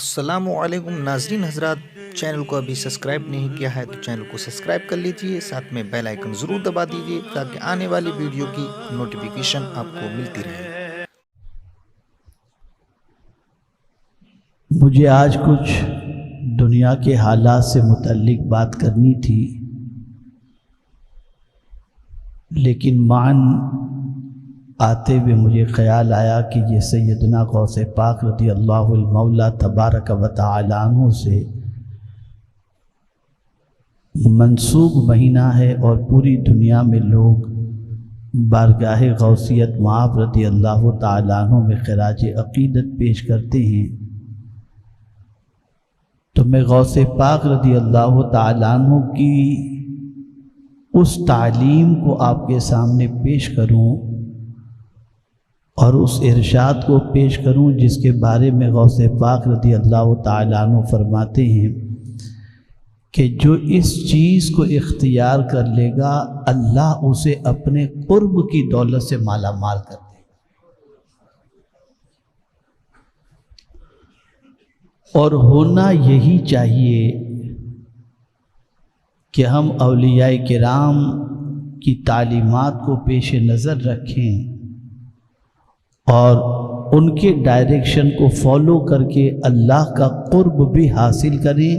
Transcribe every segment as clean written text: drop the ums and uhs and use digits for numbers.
السلام علیکم ناظرین حضرات، چینل کو ابھی سبسکرائب نہیں کیا ہے تو چینل کو سبسکرائب کر لیجئے، ساتھ میں بیل آئیکن ضرور دبا دیجئے تاکہ آنے والی ویڈیو کی نوٹیفیکیشن آپ کو ملتی رہے۔ مجھے آج کچھ دنیا کے حالات سے متعلق بات کرنی تھی، لیکن معاً آتے ہوئے مجھے خیال آیا کہ یہ سیدنا غوث پاک رضی اللہ المولا تبارک و تعالی عنہ سے منسوب مہینہ ہے، اور پوری دنیا میں لوگ بارگاہ غوثیت معاذ رضی اللہ تعالی عنہ میں خراج عقیدت پیش کرتے ہیں۔ تو میں غوث پاک رضی اللہ تعالی عنہ کی اس تعلیم کو آپ کے سامنے پیش کروں اور اس ارشاد کو پیش کروں جس کے بارے میں غوث پاک رضی اللہ تعالی عنہ فرماتے ہیں کہ جو اس چیز کو اختیار کر لے گا اللہ اسے اپنے قرب کی دولت سے مالا مال کر دے گا۔ اور ہونا یہی چاہیے کہ ہم اولیاء کرام کی تعلیمات کو پیش نظر رکھیں اور ان کے ڈائریکشن کو فالو کر کے اللہ کا قرب بھی حاصل کریں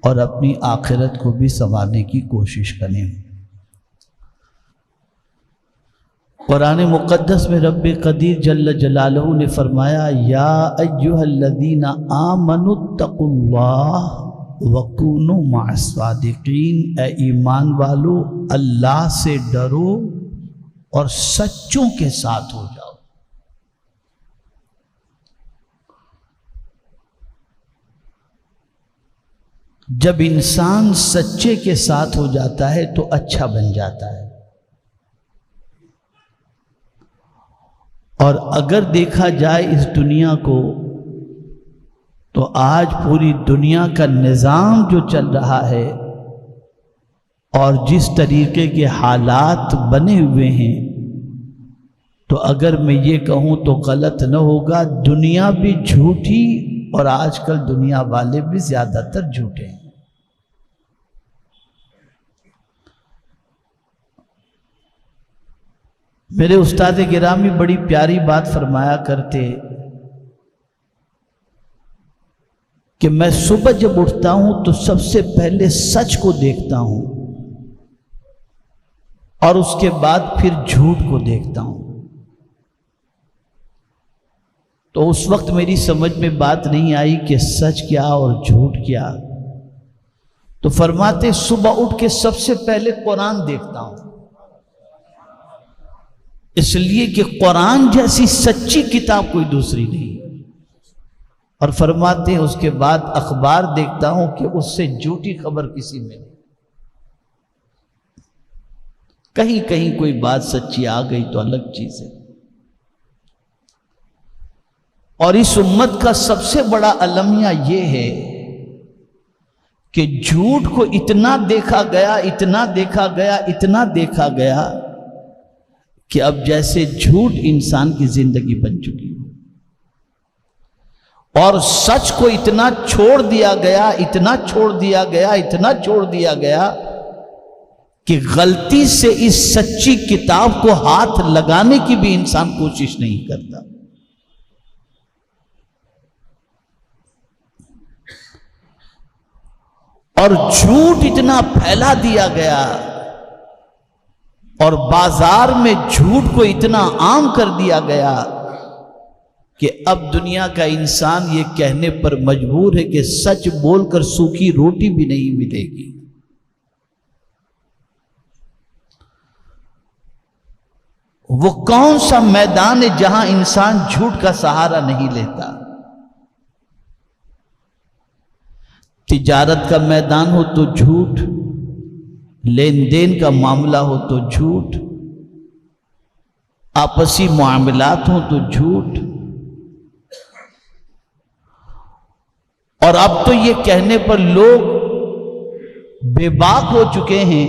اور اپنی آخرت کو بھی سنوارنے کی کوشش کریں۔ قرآن مقدس میں رب قدیر جل جلالہ نے فرمایا یا ایھا الذین آمنوا اتقوا اللہ وکونوا مع الصادقین، اے ایمان والو اللہ سے ڈرو اور سچوں کے ساتھ ہو جاؤ۔ جب انسان سچے کے ساتھ ہو جاتا ہے تو اچھا بن جاتا ہے، اور اگر دیکھا جائے اس دنیا کو تو آج پوری دنیا کا نظام جو چل رہا ہے اور جس طریقے کے حالات بنے ہوئے ہیں، تو اگر میں یہ کہوں تو غلط نہ ہوگا، دنیا بھی جھوٹی اور آج کل دنیا والے بھی زیادہ تر جھوٹے ہیں۔ میرے استاد گرامی بڑی پیاری بات فرمایا کرتے کہ میں صبح جب اٹھتا ہوں تو سب سے پہلے سچ کو دیکھتا ہوں اور اس کے بعد پھر جھوٹ کو دیکھتا ہوں۔ تو اس وقت میری سمجھ میں بات نہیں آئی کہ سچ کیا اور جھوٹ کیا، تو فرماتے صبح اٹھ کے سب سے پہلے قرآن دیکھتا ہوں، اس لیے کہ قرآن جیسی سچی کتاب کوئی دوسری نہیں، اور فرماتے ہیں اس کے بعد اخبار دیکھتا ہوں کہ اس سے جھوٹی خبر کسی میں نہیں، کہیں کہیں کوئی بات سچی آ گئی تو الگ چیز ہے۔ اور اس امت کا سب سے بڑا المیہ یہ ہے کہ جھوٹ کو اتنا دیکھا گیا، اتنا دیکھا گیا، اتنا دیکھا گیا کہ اب جیسے جھوٹ انسان کی زندگی بن چکی ہو، اور سچ کو اتنا چھوڑ دیا گیا، اتنا چھوڑ دیا گیا، اتنا چھوڑ دیا گیا کہ غلطی سے اس سچی کتاب کو ہاتھ لگانے کی بھی انسان کوشش نہیں کرتا۔ اور جھوٹ اتنا پھیلا دیا گیا اور بازار میں جھوٹ کو اتنا عام کر دیا گیا کہ اب دنیا کا انسان یہ کہنے پر مجبور ہے کہ سچ بول کر سوکھی روٹی بھی نہیں ملے گی۔ وہ کون سا میدان ہے جہاں انسان جھوٹ کا سہارا نہیں لیتا؟ تجارت کا میدان ہو تو جھوٹ، لین دین کا معاملہ ہو تو جھوٹ، آپسی معاملات ہوں تو جھوٹ، اور اب تو یہ کہنے پر لوگ بے باک ہو چکے ہیں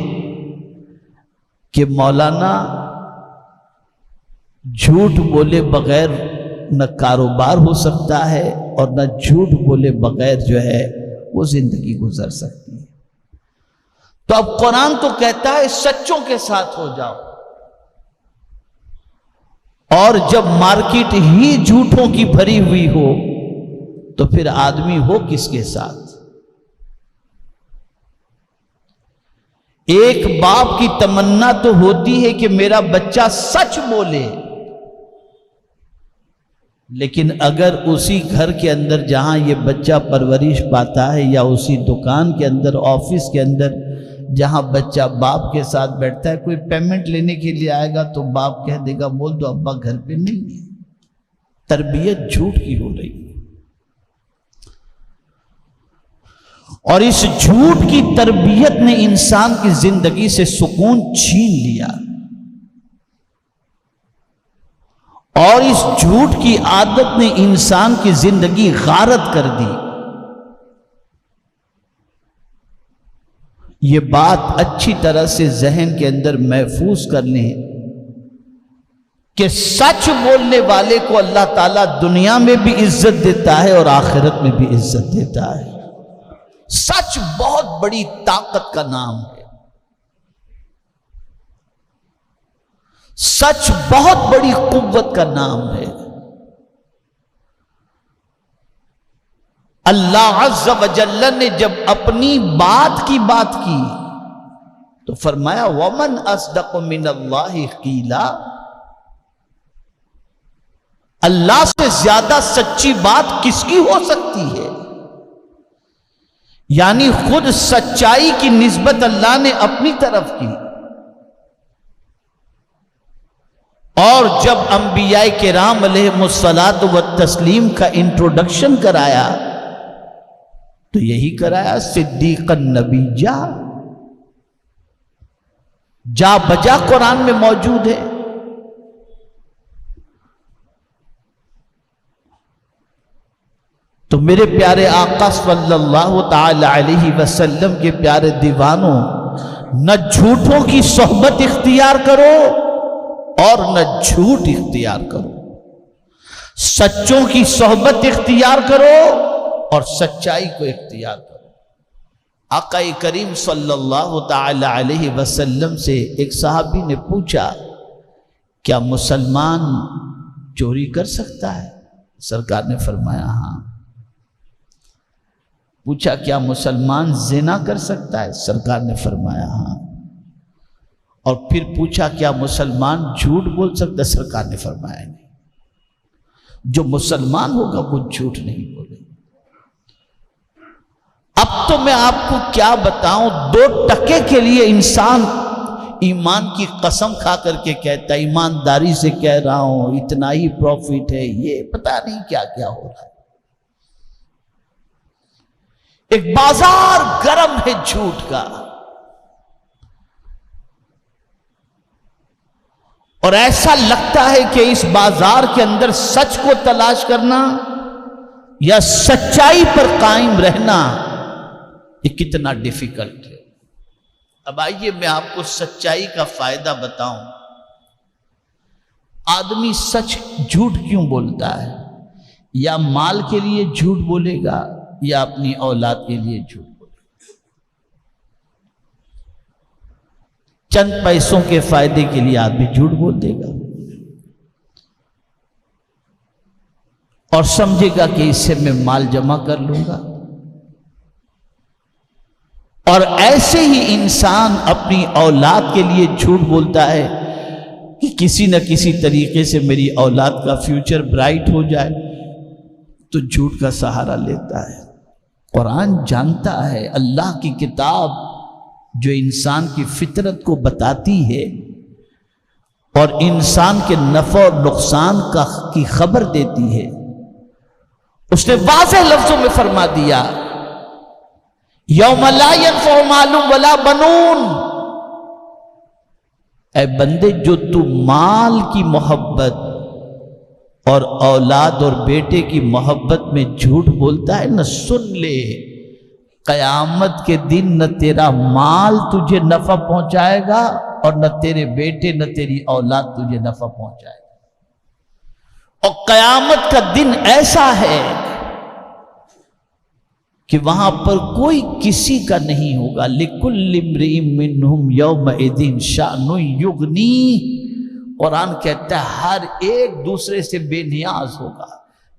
کہ مولانا جھوٹ بولے بغیر نہ کاروبار ہو سکتا ہے اور نہ جھوٹ بولے بغیر جو ہے وہ زندگی گزر سکتی ہے۔ تو اب قرآن تو کہتا ہے سچوں کے ساتھ ہو جاؤ، اور جب مارکیٹ ہی جھوٹوں کی بھری ہوئی ہو تو پھر آدمی ہو کس کے ساتھ؟ ایک باپ کی تمنا تو ہوتی ہے کہ میرا بچہ سچ بولے، لیکن اگر اسی گھر کے اندر جہاں یہ بچہ پرورش پاتا ہے، یا اسی دکان کے اندر، آفس کے اندر جہاں بچہ باپ کے ساتھ بیٹھتا ہے، کوئی پیمنٹ لینے کے لیے آئے گا تو باپ کہہ دے گا بول دو ابا گھر پہ نہیں ہے، تربیت جھوٹ کی ہو رہی ہے۔ اور اس جھوٹ کی تربیت نے انسان کی زندگی سے سکون چھین لیا، اور اس جھوٹ کی عادت نے انسان کی زندگی غارت کر دی۔ یہ بات اچھی طرح سے ذہن کے اندر محفوظ کر لیں کہ سچ بولنے والے کو اللہ تعالیٰ دنیا میں بھی عزت دیتا ہے اور آخرت میں بھی عزت دیتا ہے۔ سچ بہت بڑی طاقت کا نام ہے، سچ بہت بڑی قوت کا نام ہے۔ اللہ عز و جل نے جب اپنی بات کی تو فرمایا وَمَنْ أَصْدَقُ مِنَ اللَّهِ قِيلًا، اللہ سے زیادہ سچی بات کس کی ہو سکتی ہے؟ یعنی خود سچائی کی نسبت اللہ نے اپنی طرف کی، اور جب انبیاء کرام علیہم الصلاۃ والتسلیم کا انٹروڈکشن کرایا تو یہی کرایا صدیق النبی جا بجا قرآن میں موجود ہے۔ تو میرے پیارے آقا صلی اللہ تعالی علیہ وسلم کے پیارے دیوانوں، نہ جھوٹوں کی صحبت اختیار کرو اور نہ جھوٹ اختیار کرو، سچوں کی صحبت اختیار کرو اور سچائی کو اختیار کرو۔ آقا کریم صلی اللہ تعالی علیہ وسلم سے ایک صحابی نے پوچھا کیا مسلمان چوری کر سکتا ہے؟ سرکار نے فرمایا ہاں۔ پوچھا کیا مسلمان زنا کر سکتا ہے؟ سرکار نے فرمایا ہاں۔ اور پھر پوچھا کیا مسلمان جھوٹ بول سکتا ہے؟ سرکار نے فرمایا نہیں، جو مسلمان ہوگا وہ جھوٹ نہیں بولے۔ اب تو میں آپ کو کیا بتاؤں، 2 ٹکے کے لیے انسان ایمان کی قسم کھا کر کے کہتا ہے ایمانداری سے کہہ رہا ہوں اتنا ہی پروفٹ ہے، یہ پتہ نہیں کیا کیا ہو رہا ہے۔ ایک بازار گرم ہے جھوٹ کا، اور ایسا لگتا ہے کہ اس بازار کے اندر سچ کو تلاش کرنا یا سچائی پر قائم رہنا یہ کتنا ڈیفیکلٹ ہے۔ اب آئیے میں آپ کو سچائی کا فائدہ بتاؤں۔ آدمی سچ جھوٹ کیوں بولتا ہے؟ یا مال کے لیے جھوٹ بولے گا یا اپنی اولاد کے لیے جھوٹ بولے گا؟ چند پیسوں کے فائدے کے لیے آدمی جھوٹ بول دے گا اور سمجھے گا کہ اس سے میں مال جمع کر لوں گا۔ اور ایسے ہی انسان اپنی اولاد کے لیے جھوٹ بولتا ہے کہ کسی نہ کسی طریقے سے میری اولاد کا فیوچر برائٹ ہو جائے، تو جھوٹ کا سہارا لیتا ہے۔ قرآن جانتا ہے، اللہ کی کتاب جو انسان کی فطرت کو بتاتی ہے اور انسان کے نفع اور نقصان کی خبر دیتی ہے، اس نے واضح لفظوں میں فرما دیا یوم لا ينفع مال ولا بنون، اے بندے جو تو مال کی محبت اور اولاد اور بیٹے کی محبت میں جھوٹ بولتا ہے نہ، سن لے قیامت کے دن نہ تیرا مال تجھے نفع پہنچائے گا اور نہ تیرے بیٹے نہ تیری اولاد تجھے نفع پہنچائے گا۔ اور قیامت کا دن ایسا ہے کہ وہاں پر کوئی کسی کا نہیں ہوگا. لِكُلِّ امْرِئٍ مِّنْهُمْ يَوْمَئِذٍ شَأْنٌ يُغْنِيهِ. قرآن کہتا ہے ہر ایک دوسرے سے بے نیاز ہوگا.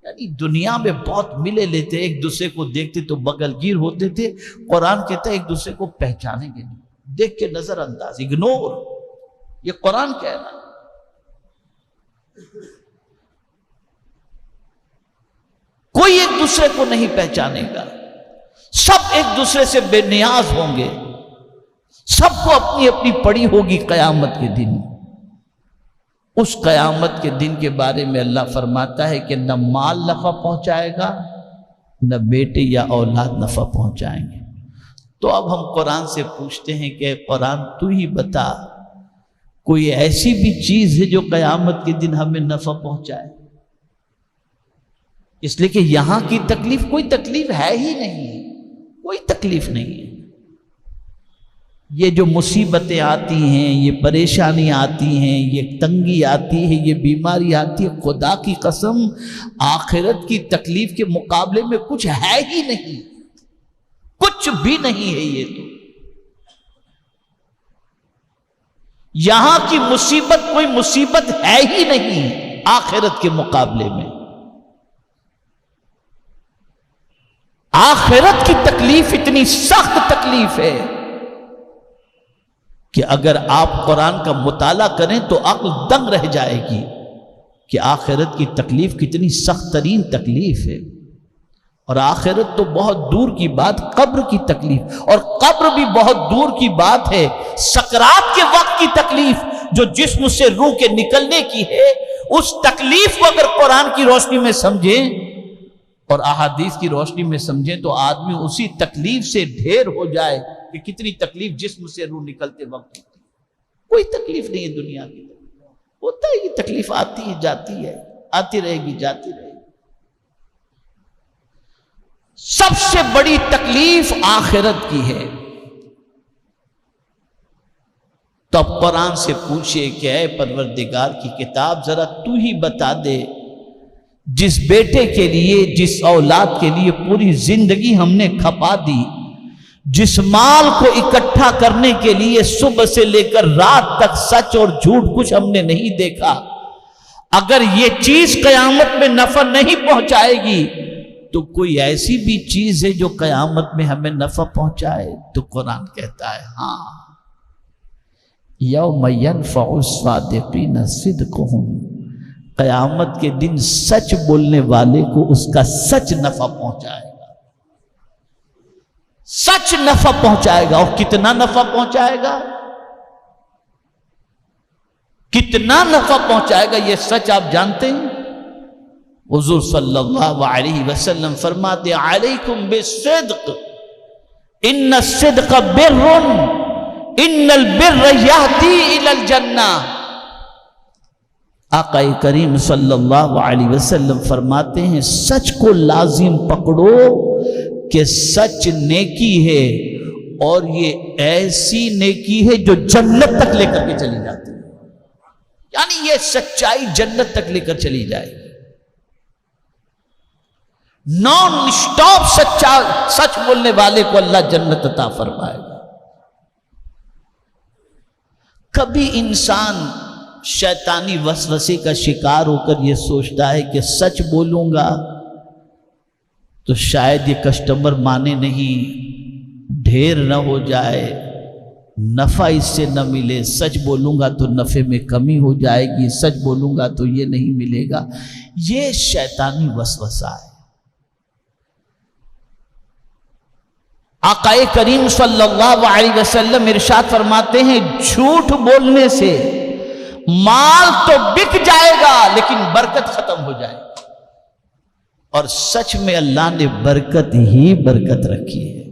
یعنی دنیا میں بہت ملے لیتے، ایک دوسرے کو دیکھتے تو بغل گیر ہوتے تھے. قرآن کہتا ہے ایک دوسرے کو پہچانیں گے نہیں، دیکھ کے نظر انداز، اگنور. یہ قرآن کہہ رہا ہے. کوئی ایک دوسرے کو نہیں پہچانے گا، سب ایک دوسرے سے بے نیاز ہوں گے، سب کو اپنی اپنی پڑی ہوگی قیامت کے دن. اس قیامت کے دن کے بارے میں اللہ فرماتا ہے کہ نہ مال نفع پہنچائے گا، نہ بیٹے یا اولاد نفع پہنچائیں گے. تو اب ہم قرآن سے پوچھتے ہیں کہ قرآن تو ہی بتا، کوئی ایسی بھی چیز ہے جو قیامت کے دن ہمیں نفع پہنچائے؟ اس لیے کہ یہاں کی تکلیف کوئی تکلیف ہے ہی نہیں، کوئی تکلیف نہیں ہے. یہ جو مصیبتیں آتی ہیں، یہ پریشانی آتی ہیں، یہ تنگی آتی ہے، یہ بیماری آتی ہے، خدا کی قسم آخرت کی تکلیف کے مقابلے میں کچھ ہے ہی نہیں، کچھ بھی نہیں ہے. یہ تو یہاں کی مصیبت کوئی مصیبت ہے ہی نہیں آخرت کے مقابلے میں. آخرت کی تکلیف اتنی سخت تکلیف ہے کہ اگر آپ قرآن کا مطالعہ کریں تو عقل دنگ رہ جائے گی کہ آخرت کی تکلیف کتنی سخت ترین تکلیف ہے. اور آخرت تو بہت دور کی بات، قبر کی تکلیف، اور قبر بھی بہت دور کی بات ہے. سکرات کے وقت کی تکلیف جو جسم سے روح کے نکلنے کی ہے، اس تکلیف کو اگر قرآن کی روشنی میں سمجھیں اور احادیث کی روشنی میں سمجھیں تو آدمی اسی تکلیف سے ڈھیر ہو جائے کہ کتنی تکلیف جسم سے روح نکلتے وقت ہوتی. کوئی تکلیف نہیں ہے دنیا کی. ہوتا ہے یہ تکلیف آتی ہے جاتی ہے، آتی رہے گی جاتی رہے گی. سب سے بڑی تکلیف آخرت کی ہے. تو اب قرآن سے پوچھے کہ اے پروردگار کی کتاب ذرا تو ہی بتا دے، جس بیٹے کے لیے، جس اولاد کے لیے پوری زندگی ہم نے کھپا دی، جس مال کو اکٹھا کرنے کے لیے صبح سے لے کر رات تک سچ اور جھوٹ کچھ ہم نے نہیں دیکھا، اگر یہ چیز قیامت میں نفع نہیں پہنچائے گی تو کوئی ایسی بھی چیز ہے جو قیامت میں ہمیں نفع پہنچائے؟ تو قرآن کہتا ہے ہاں، یوم ینفع الصادقین صدقہم، قیامت کے دن سچ بولنے والے کو اس کا سچ نفع پہنچائے گا، سچ نفع پہنچائے گا. اور کتنا نفع پہنچائے گا؟ کتنا نفع پہنچائے گا یہ سچ آپ جانتے ہیں؟ حضور صلی اللہ علیہ وسلم فرماتے علیکم بالصدق ان الصدق بر ان البر یہدی الی الجنہ. آقا کریم صلی اللہ علیہ وسلم فرماتے ہیں سچ کو لازم پکڑو کہ سچ نیکی ہے، اور یہ ایسی نیکی ہے جو جنت تک لے کر کے چلی جاتی ہے. یعنی یہ سچائی جنت تک لے کر چلی جائے گی. نان اسٹاپ سچ بولنے والے کو اللہ جنت عطا فرمائے گا. کبھی انسان شیطانی وسوسے کا شکار ہو کر یہ سوچتا ہے کہ سچ بولوں گا تو شاید یہ کسٹمر مانے نہیں، ڈھیر نہ ہو جائے، نفع اس سے نہ ملے، سچ بولوں گا تو نفع میں کمی ہو جائے گی، سچ بولوں گا تو یہ نہیں ملے گا. یہ شیطانی وسوسہ ہے. آقا کریم صلی اللہ علیہ وسلم ارشاد فرماتے ہیں جھوٹ بولنے سے مال تو بک جائے گا لیکن برکت ختم ہو جائے گی، اور سچ میں اللہ نے برکت ہی برکت رکھی ہے،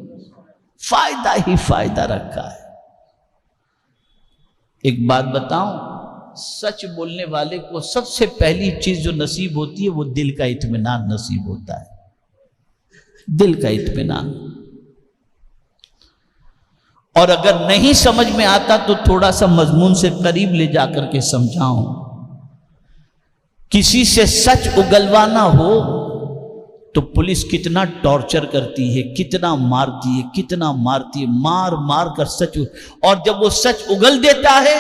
فائدہ ہی فائدہ رکھا ہے. ایک بات بتاؤں، سچ بولنے والے کو سب سے پہلی چیز جو نصیب ہوتی ہے وہ دل کا اطمینان نصیب ہوتا ہے، دل کا اطمینان. اور اگر نہیں سمجھ میں آتا تو تھوڑا سا مضمون سے قریب لے جا کر کے سمجھاؤں. کسی سے سچ اگلوانا ہو تو پولیس کتنا ٹارچر کرتی ہے، کتنا مارتی ہے، کتنا مارتی ہے، مار مار کر سچ، اور جب وہ سچ اگل دیتا ہے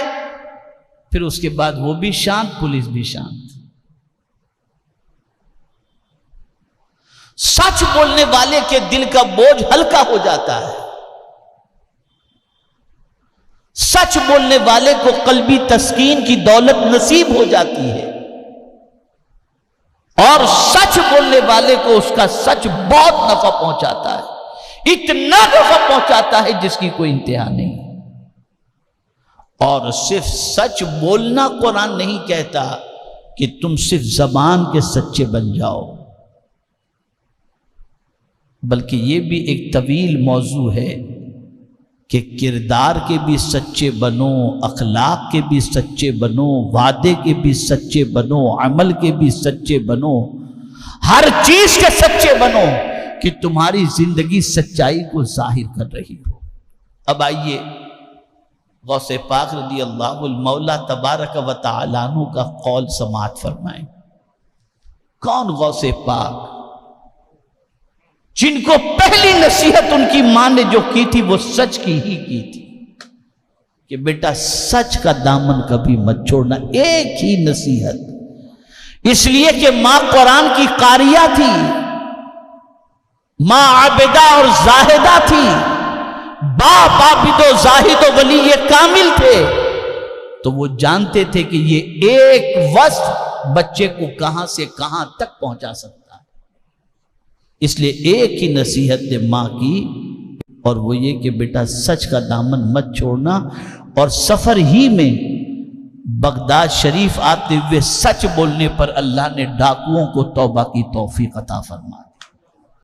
پھر اس کے بعد وہ بھی شانت، پولیس بھی شانت۔ سچ بولنے والے کے دل کا بوجھ ہلکا ہو جاتا ہے، سچ بولنے والے کو قلبی تسکین کی دولت نصیب ہو جاتی ہے، اور سچ بولنے والے کو اس کا سچ بہت نفع پہنچاتا ہے، اتنا نفع پہنچاتا ہے جس کی کوئی انتہا نہیں۔ اور صرف سچ بولنا قرآن نہیں کہتا کہ تم صرف زبان کے سچے بن جاؤ، بلکہ یہ بھی ایک طویل موضوع ہے کہ کردار کے بھی سچے بنو، اخلاق کے بھی سچے بنو، وعدے کے بھی سچے بنو، عمل کے بھی سچے بنو، ہر چیز کے سچے بنو کہ تمہاری زندگی سچائی کو ظاہر کر رہی ہو۔ اب آئیے غوث پاک رضی اللہ المولا تبارک و تعالیٰ عنہ کا قول سماعت فرمائیں۔ کون غوث پاک؟ جن کو پہلی نصیحت ان کی ماں نے جو کی تھی وہ سچ کی ہی کی تھی کہ بیٹا سچ کا دامن کبھی مت چھوڑنا، ایک ہی نصیحت، اس لیے کہ ماں قرآن کی قاریہ تھی، ماں عابدہ اور زاہدہ تھی، باپ عابد و زاہد و ولی یہ کامل تھے، تو وہ جانتے تھے کہ یہ ایک وصف بچے کو کہاں سے کہاں تک پہنچا سکتا ہے، اس لیے ایک ہی نصیحت نے ماں کی، اور وہ یہ کہ بیٹا سچ کا دامن مت چھوڑنا۔ اور سفر ہی میں بغداد شریف آتے ہوئے سچ بولنے پر اللہ نے ڈاکوؤں کو توبہ کی توفیق عطا فرمائی۔